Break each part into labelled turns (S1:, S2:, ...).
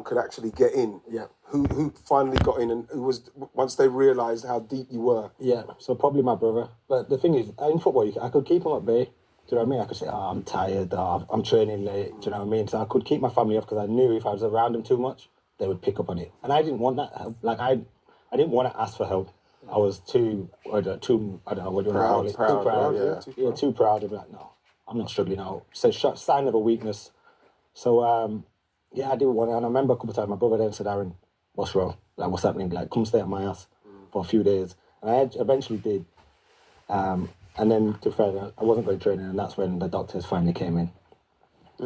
S1: could actually get in.
S2: Yeah.
S1: Who finally got in, and who was, once they realised how deep you were?
S2: Yeah, so probably my brother. But the thing is, in football, I could keep him at bay. Do you know what I mean? I could say, oh, I'm tired, I'm training late. Do you know what I mean? So I could keep my family off because I knew if I was around them too much, they would pick up on it. And I didn't want that. Like, I didn't want to ask for help. I was too, I don't know what you want to call it.
S3: Proud,
S2: too proud.
S3: yeah.
S2: Too proud to be like, no, I'm not struggling out. So sign of a weakness. So, I didn't want to. And I remember a couple of times my brother then said, Aaron, what's wrong? Like, what's happening? Like, come stay at my house for a few days. And I eventually did. And then, to be fair, I wasn't going training, and that's when the doctors finally came in.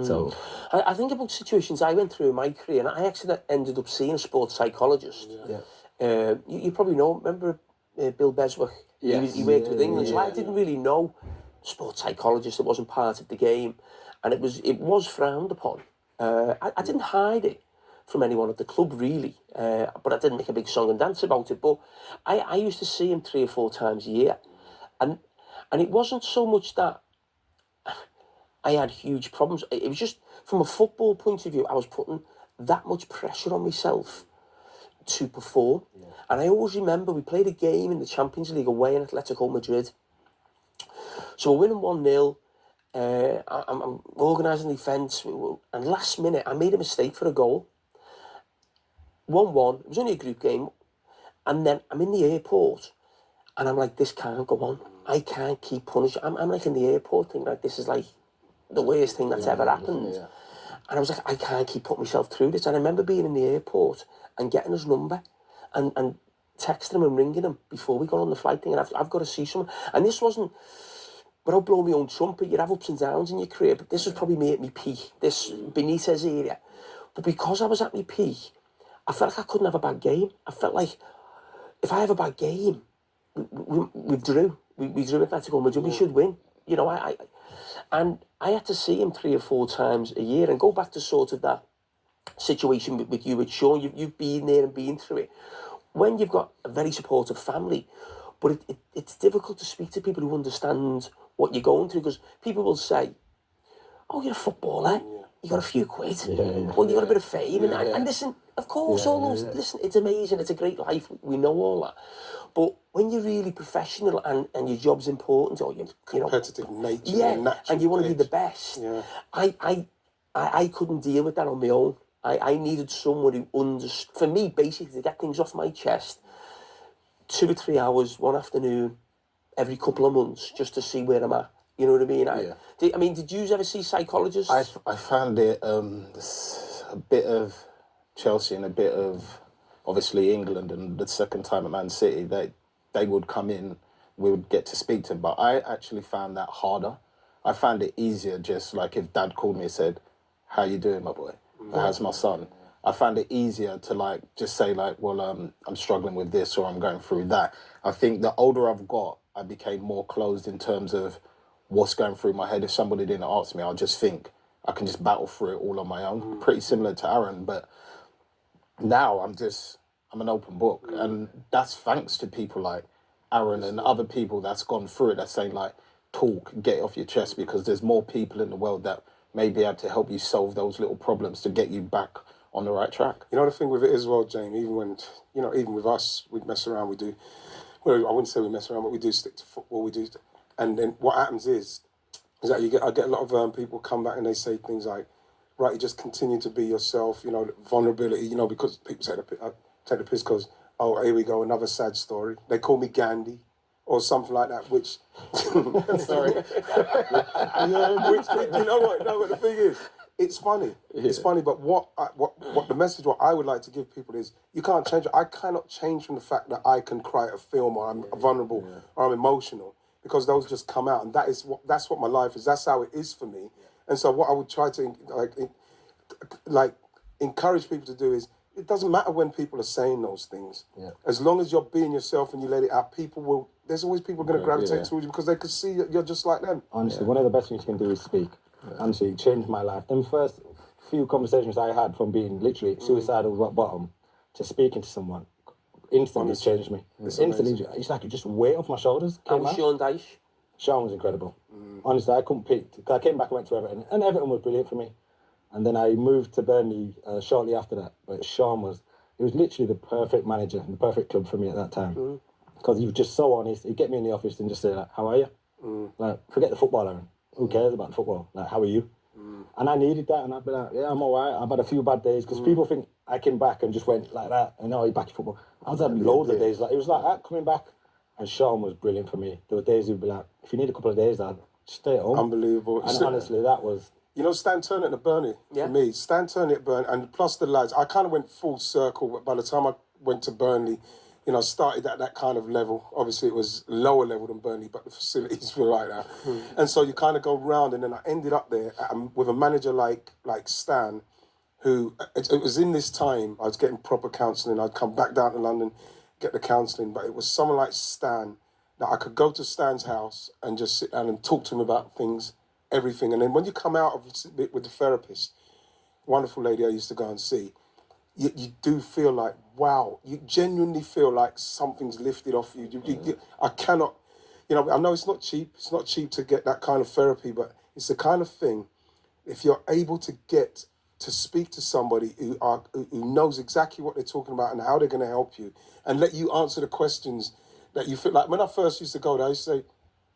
S2: So,
S4: I think about situations I went through in my career, and I actually ended up seeing a sports psychologist.
S2: yeah.
S4: You probably know, remember Bill Beswick?
S2: Yes.
S4: He worked with England, so I didn't really know sports psychologist. It wasn't part of the game, and it was frowned upon. I didn't hide it from anyone at the club, really, but I didn't make a big song and dance about it. But I used to see him 3 or 4 times a year, and it wasn't so much that I had huge problems. It was just, from a football point of view, I was putting that much pressure on myself to perform. Yeah. And I always remember we played a game in the Champions League away in Atletico Madrid. So we're winning 1-0. I'm organising the defence, and last minute I made a mistake for a goal. 1-1, it was only a group game, and then I'm in the airport, and I'm like, this can't go on. I can't keep punishing. I'm like in the airport thinking, like, this is like the worst thing that's ever happened. Yeah. And I was like, I can't keep putting myself through this. And I remember being in the airport and getting his number and texting him and ringing him before we got on the flight thing, and I've got to see someone. And this wasn't, without blowing my own trumpet, you have ups and downs in your career, but this was probably me at my peak, this Benitez area. But because I was at my peak, I felt like I couldn't have a bad game. I felt like if I have a bad game, we drew. We drew Atletico Madrid. We should win. You know, I had to see him 3 or 4 times a year, and go back to sort of that situation with you, with Sean. You've been there and been through it. When you've got a very supportive family, but it's difficult to speak to people who understand what you're going through, because people will say, oh, you're a footballer, you got a few quid, well, you got a bit of fame, and listen, of course, all those, listen, it's amazing, it's a great life, we know all that, but when you're really professional and your job's important, or you know,
S1: competitive nature,
S4: and you want to be the best, I couldn't deal with that on my own. I needed someone who understood, for me, basically, to get things off my chest, 2 or 3 hours one afternoon every couple of months, just to see where I'm at. You know what I mean? Did you ever see psychologists?
S3: I found it a bit of Chelsea and a bit of, obviously, England, and the second time at Man City, they would come in, we would get to speak to them. But I actually found that harder. I found it easier just like if Dad called me and said, how you doing, my boy? How's my son? I found it easier to like just say like, well, I'm struggling with this, or I'm going through that. I think the older I've got, I became more closed in terms of what's going through my head. If somebody didn't ask me, I'll just think I can just battle through it all on my own. Pretty similar to Aaron, but now I'm an open book, and that's thanks to people like Aaron and other people that's gone through it. That's saying like, talk, get it off your chest, because there's more people in the world that may be able to help you solve those little problems to get you back on the right track.
S1: You know, the thing with it as well, Jamie, even with us, we mess around, we do, well, I wouldn't say we mess around, but we do stick to football, we do, and then what happens is that I get a lot of people come back and they say things like, right, you just continue to be yourself, you know, vulnerability, you know, because people take the piss because, oh, here we go, another sad story. They call me Gandhi or something like that, which, sorry. Which, you know what, no, but the thing is, it's funny. It's funny, but what the message, what I would like to give people is, you can't change it. I cannot change from the fact that I can cry at a film, or I'm vulnerable, or I'm emotional, because those just come out, and that's what my life is. That's how it is for me. And so what I would try to encourage people to do is, it doesn't matter when people are saying those things. Yeah. As long as you're being yourself and you let it out, there's always people going to gravitate towards you because they can see that you're just like them.
S2: Honestly, one of the best things you can do is speak. Honestly, it changed my life. Them first few conversations I had, from being literally suicidal rock bottom to speaking to someone, instantly changed me. Instantly, it's like it just weight off my shoulders.
S4: How was Sean Dyche?
S2: Sean was incredible. Honestly, I couldn't pick. I came back and went to Everton, and Everton was brilliant for me. And then I moved to Burnley shortly after that. But he was literally the perfect manager and the perfect club for me at that time. Because he was just so honest. He'd get me in the office and just say, like, how are you? Like, forget the football, Aaron. Who cares about the football? Like, how are you? And I needed that, and I'd be like, yeah, I'm all right. I've had a few bad days, because people think I came back and just went like that, and now you're back to football. I was having loads of days. Like, it was like that coming back. And Sean was brilliant for me. There were days he'd be like, if you need a couple of days, I'd stay at home.
S1: Unbelievable.
S2: And honestly, that was...
S1: You know, Stan Turner at Burnley, for me. Stan Turner at Burnley, and plus the lads. I kind of went full circle, but by the time I went to Burnley, you know, started at that kind of level. Obviously, it was lower level than Burnley, but the facilities were like that. And so you kind of go round, and then I ended up there with a manager like Stan, who, it was in this time, I was getting proper counselling. I'd come back down to London, get the counselling, but it was someone like Stan that I could go to Stan's house and just sit down and talk to him about things, everything. And then when you come out of it with the therapist, wonderful lady I used to go and see, you do feel like, wow, you genuinely feel like something's lifted off you. I cannot, you know, I know it's not cheap to get that kind of therapy, but it's the kind of thing, if you're able to get to speak to somebody who knows exactly what they're talking about and how they're going to help you, and let you answer the questions that you feel like. When I first used to go there, I used to say,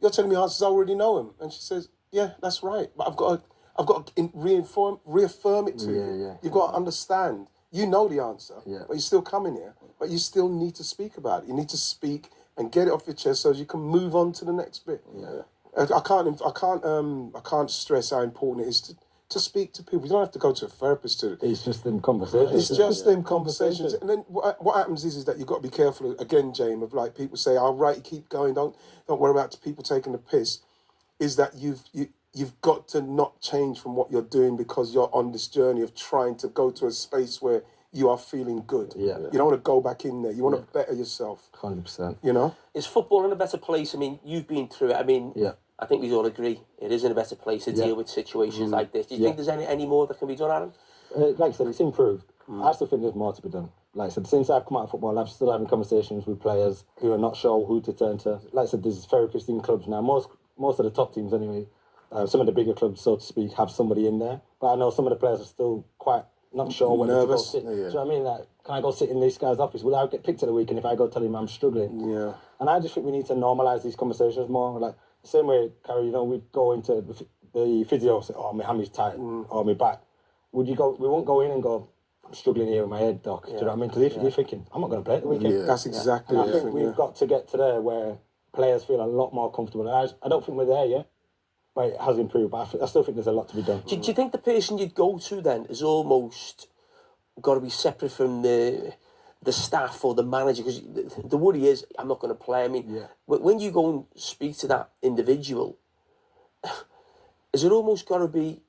S1: you're telling me answers, I already know them. And she says, yeah, that's right, but I've got to reaffirm it to you.
S2: Yeah.
S1: You've got to understand. You know the answer, but you're still coming here. But you still need to speak about it. You need to speak and get it off your chest so you can move on to the next bit.
S2: Yeah.
S1: I can't stress how important it is to speak to people. You don't have to go to a therapist to.
S2: It's just them conversations.
S1: It's just them conversations. And then what happens is that you've got to be careful again, James, of like people say, "All right, keep going. Don't worry about people taking the piss." Is that you've got to not change from what you're doing because you're on this journey of trying to go to a space where you are feeling good.
S2: Yeah.
S1: You don't want to go back in there. You want to better yourself.
S2: 100%.
S1: You know?
S4: Is football in a better place? I mean, you've been through it. I mean, I think we all agree it is in a better place to deal with situations like this. Do you think there's any more that can be done, Aaron?
S2: Like I said, it's improved. I still think there's more to be done. Like I said, since I've come out of football, I'm still having conversations with players who are not sure who to turn to. Like I said, there's therapists in clubs now. Most of the top teams anyway, some of the bigger clubs, so to speak, have somebody in there. But I know some of the players are still quite not sure whether to go sit. Do you know what I mean? Like, can I go sit in this guy's office? Will I get picked at the weekend if I go tell him I'm struggling?
S1: Yeah.
S2: And I just think we need to normalise these conversations more. Like, the same way, Carrie, you know, we'd go into the physio, say, oh, my hammy's tight, or my back. We won't go in and go, I'm struggling here with my head, doc. Do you know what I mean? Because you're thinking, I'm not going to play at the weekend.
S1: Yeah. That's exactly
S2: it. I think we've got to get to there where players feel a lot more comfortable. And I don't think we're there yet, but it has improved. But I still think there's a lot to be done.
S4: Do you think the person you'd go to then is almost got to be separate from the staff or the manager? Because the worry is, I'm not going to play. I mean, when you go and speak to that individual, is it almost got to be...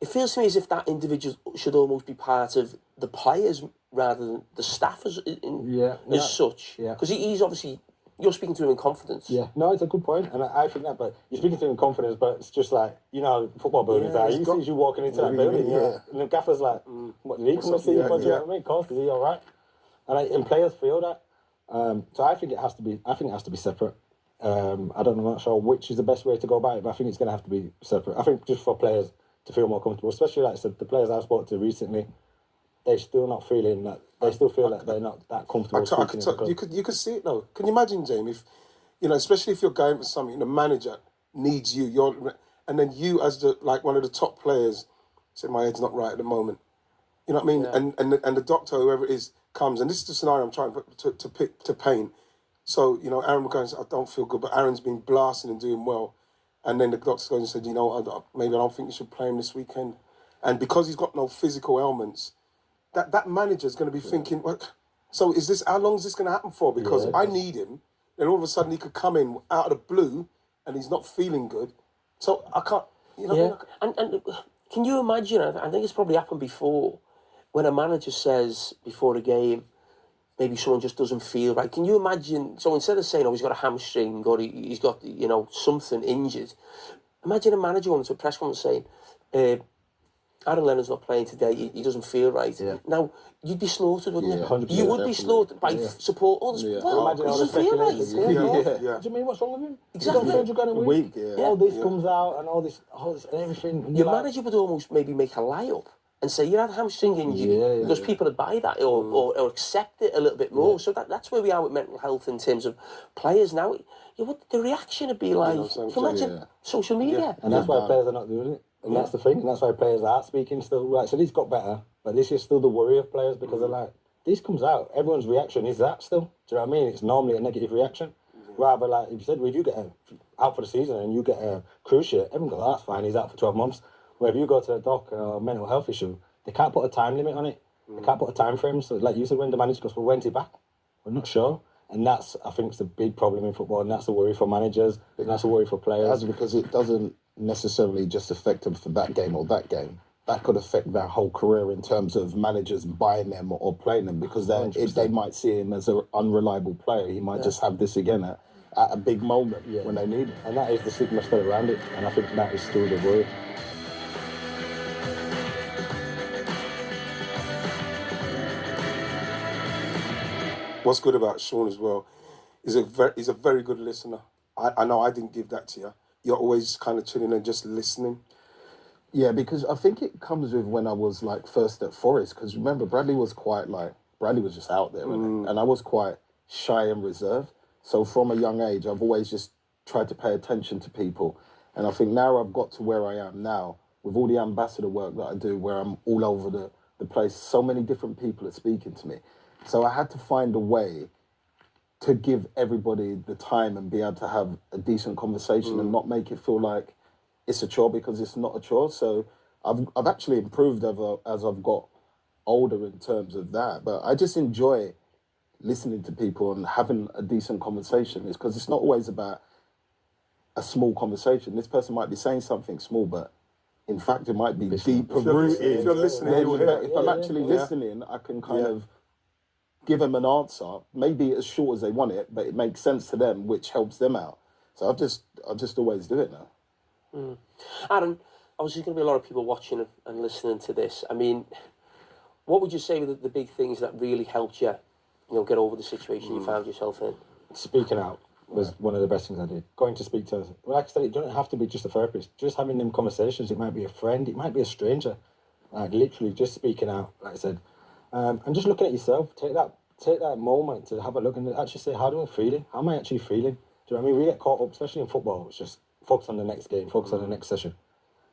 S4: It feels to me as if that individual should almost be part of the players rather than the staff as such.
S2: Yeah.
S4: Because he's obviously... You're speaking to him in confidence.
S2: Yeah, no, it's a good point, and I think that. But you're speaking to him in confidence, but it's just like, you know, football buildings are. He sees you walking into that building, and the gaffer's like, "What did he come to see? What do you know what I mean? Cost, is he all right?" And players feel that. So I think it has to be. I think it has to be separate. I'm not sure which is the best way to go about it, but I think it's going to have to be separate. I think just for players to feel more comfortable, especially like I said, the players I've spoken to recently, they're still not feeling that. They still feel that they're not that comfortable.
S1: You could see it though. Can you imagine, Jamie? If especially if you're going for something, the manager needs you. And then you, as one of the top players, say my head's not right at the moment. You know what I mean? Yeah. And the doctor, whoever it is, comes, and this is the scenario I'm trying to paint. So Aaron will go and say, I don't feel good, but Aaron's been blasting and doing well, and then the doctor goes and said, maybe I don't think you should play him this weekend, and because he's got no physical ailments. That manager's going to be thinking, well, so how long is this going to happen for? Because I need him. Then all of a sudden he could come in out of the blue and he's not feeling good. So I can't,
S4: And can you imagine, I think it's probably happened before, when a manager says before a game, maybe someone just doesn't feel right. Can you imagine, so instead of saying, he's got a hamstring or he's got, something injured, imagine a manager going to a press conference saying, Aaron Lennon's not playing today, he doesn't feel right. Yeah. Now, you'd be slaughtered, wouldn't you? 100%, you would be slaughtered by supporters. Yeah. Well, he doesn't feel right.
S2: Do you mean what's wrong with him?
S4: Exactly.
S2: You don't feel you're weak. All this comes out and all this and everything. And
S4: your manager would almost maybe make a lie-up and say, you had a hamstring injury, because people would buy that or accept it a little bit more. So that's where we are with mental health in terms of players now. The reaction would be like, can you imagine social media?
S2: And that's why players are not doing it. And that's the thing, and that's why players are speaking still. Right, so this got better, but this is still the worry of players because they're like, this comes out, everyone's reaction is that still. Do you know what I mean? It's normally a negative reaction. Rather, like if you said, well, if you get out for the season and you get a cruise ship, everyone goes, oh, that's fine, he's out for 12 months. Where if you go to a doc or a mental health issue, they can't put a time limit on it. They can't put a time frame. So like you said, when the manager goes, well, when's he back? We're not sure. And that's, I think, it's a big problem in football, and that's a worry for managers, and that's a worry for players.
S3: That's because it doesn't necessarily just affect them for that game or that game. That could affect their whole career in terms of managers buying them or playing them, because they might see him as an unreliable player. He might just have this again at a big moment when they need it.
S2: And that is the stigma still around it, and I think that is still the worry.
S1: What's good about Sean as well is he's a very good listener. I know I didn't give that to you. You're always kind of chilling and just listening.
S3: Yeah, because I think it comes with when I was like first at Forest. Because remember, Bradley was just out there, and I was quite shy and reserved. So from a young age, I've always just tried to pay attention to people. And I think now I've got to where I am now, with all the ambassador work that I do, where I'm all over the place, so many different people are speaking to me. So I had to find a way to give everybody the time and be able to have a decent conversation and not make it feel like it's a chore, because it's not a chore. So I've actually improved as I've got older in terms of that. But I just enjoy listening to people and having a decent conversation. It's because it's not always about a small conversation. This person might be saying something small, but in fact it might be deeper rooted.
S1: If you're listening,
S3: if I'm actually listening, I can kind of give them an answer, maybe as short as they want it, but it makes sense to them, which helps them out. So I just always do it now.
S4: Aaron, obviously there's going to be a lot of people watching and listening to this. I mean, what would you say were the big things that really helped you, get over the situation you found yourself in?
S2: Speaking out was one of the best things I did. Going to speak to, like I said, it doesn't have to be just a therapist. Just having them conversations. It might be a friend. It might be a stranger. Like literally just speaking out, like I said. And just looking at yourself. Take that moment to have a look and actually say, how do I feel? How am I actually feeling? Do you know what I mean? We get caught up, especially in football. It's just focus on the next game, focus on the next session.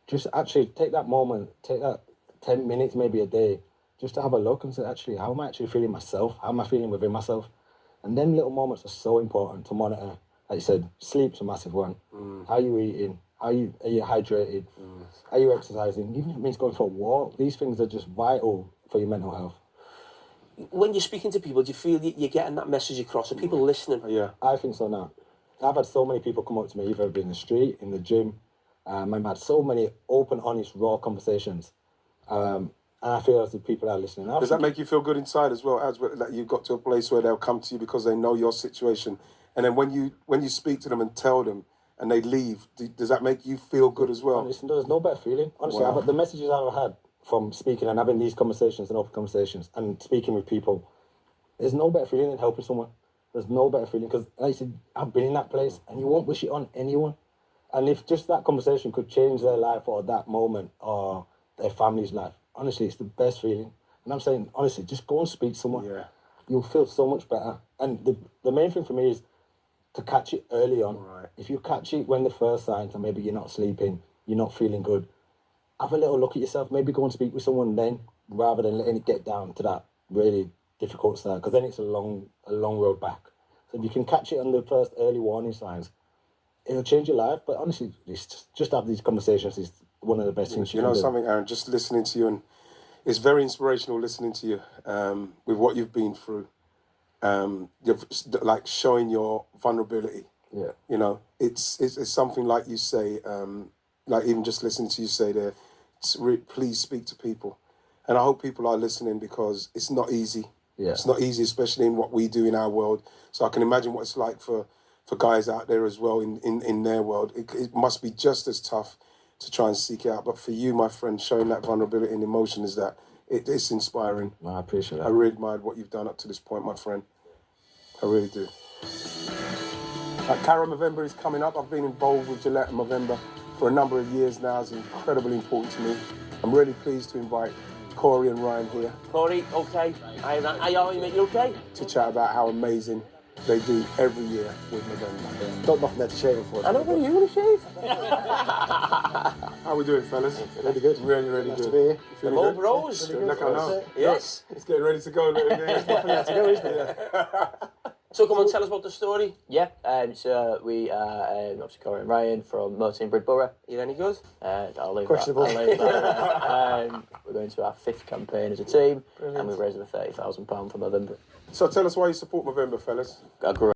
S2: Just actually take that moment, take that 10 minutes, maybe a day, just to have a look and say, actually, how am I actually feeling myself? How am I feeling within myself? And them little moments are so important to monitor. Like you said, sleep's a massive one. How are you eating? Are you hydrated? Are you exercising? Even if it means going for a walk, these things are just vital for your mental health.
S4: When you're speaking to people, do you feel you're getting that message across? Are people listening?
S1: Yeah.
S2: I think so now. I've had so many people come up to me, either in the street, in the gym. I've had so many open, honest, raw conversations. And I feel as if people are listening.
S1: Does that make you feel good inside as well, that you've got to a place where they'll come to you because they know your situation? And then when you speak to them and tell them and they leave, does that make you feel good as well?
S2: Honestly, there's no better feeling. Honestly,
S1: Wow.
S2: the messages I've had from speaking and having these conversations and open conversations and speaking with people, there's no better feeling than helping someone. There's no better feeling, because like I said, I've been in that place and you won't wish it on anyone. And if just that conversation could change their life or that moment or their family's life, honestly, it's the best feeling. And I'm saying, honestly, just go and speak to someone.
S1: Yeah.
S2: You'll feel so much better. And the main thing for me is to catch it early on.
S1: Right.
S2: If you catch it when the first signs, or maybe you're not sleeping, you're not feeling good, have a little look at yourself. Maybe go and speak with someone then, rather than letting it get down to that really difficult start, because then it's a long road back. So if you can catch it on the first early warning signs, it'll change your life. But honestly, just have these conversations is one of the best things you can do.
S1: Something, Aaron, just listening to you, and it's very inspirational listening to you with what you've been through. You're like showing your vulnerability.
S2: Yeah.
S1: It's something like you say, like even just listening to you say there, please speak to people. And I hope people are listening, because it's not easy.
S2: Yeah.
S1: It's not easy, especially in what we do in our world. So I can imagine what it's like for guys out there as well in their world. It must be just as tough to try and seek it out. But for you, my friend, showing that vulnerability and emotion it's inspiring.
S2: I appreciate that.
S1: I really admired what you've done up to this point, my friend. I really do. Cara Movember is coming up. I've been involved with Gillette and Movember for a number of years now. It's incredibly important to me. I'm really pleased to invite Corey and Ryan here
S4: Corey, okay. Hi, mate, you okay?
S1: to chat about how amazing they do every year with Movember.
S2: Got nothing there to shave for.
S4: I know, what are you going to shave?
S1: How we doing, fellas?
S2: Really good.
S1: Really, really
S2: Nice
S1: good.
S2: to be here.
S1: You feeling
S4: More
S1: good?
S4: bros.
S1: Like I know.
S4: Yes.
S1: It's getting ready to go.
S2: Nothing there to go, isn't it?
S4: So come on, tell us about the story.
S5: Yeah, so we are obviously Corey and Ryan from Merton Bridborough.
S4: You any good?
S5: I'll leave
S2: Questionable.
S5: That. I'll leave that. We're going to our 5th campaign as a team, and we've raised over £30,000 for Movember.
S1: So tell us why you support Movember, fellas.
S5: I grew